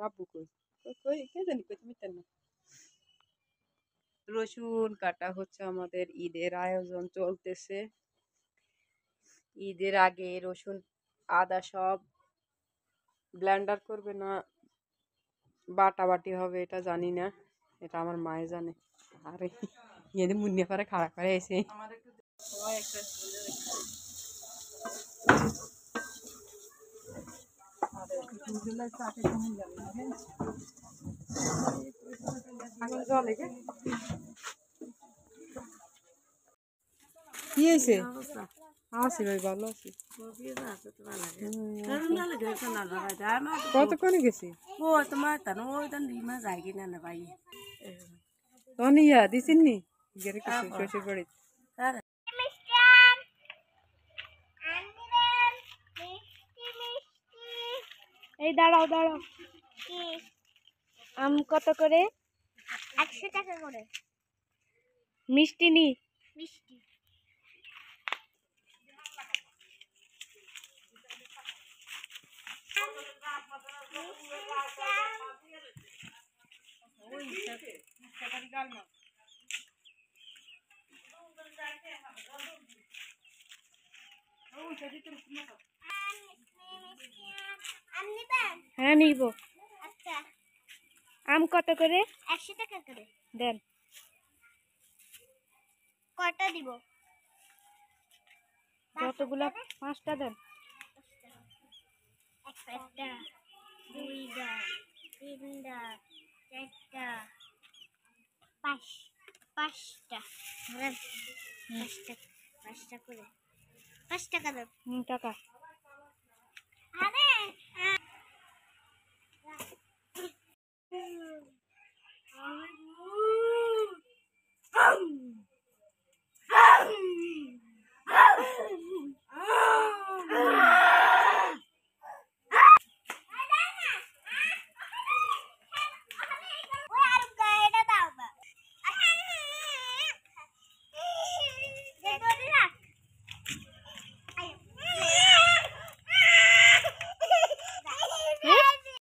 আব্বু কই কই কে জানি কই তুমি না। রসুন কাটা হচ্ছে, আমাদের ঈদের আয়োজন চলতেছে। ঈদের আগে রসুন আদা সব ব্লেন্ডার করবে না বাটাবাটি হবে এটা জানি না, এটা আমার মায়ে জানে। আরে এদের মুন্নি করে খাড়া করে এসে কি হয়েছে? আছি ভাই, ভালো আছি। কতক্ষণে গেছি তখন ইয়া দিছেন নি গেরে কিছু শ্বশুর বাড়ি? এই দাঁড়াও দাঁড়াও, আম কত করে? 100 টাকা করে। মিষ্টি নি? মিষ্টি হ্যাঁ নিব। আচ্ছা, আম কত করে? 100 টাকা করে দেন। কয়টা দিব? যতগুলা, 5টা দেন। একটা, দুইটা, তিনটা, চারটা, পাঁচটা ধরেন। 5 টাকা করে, 5 টাকা দেন। টাকা। আরে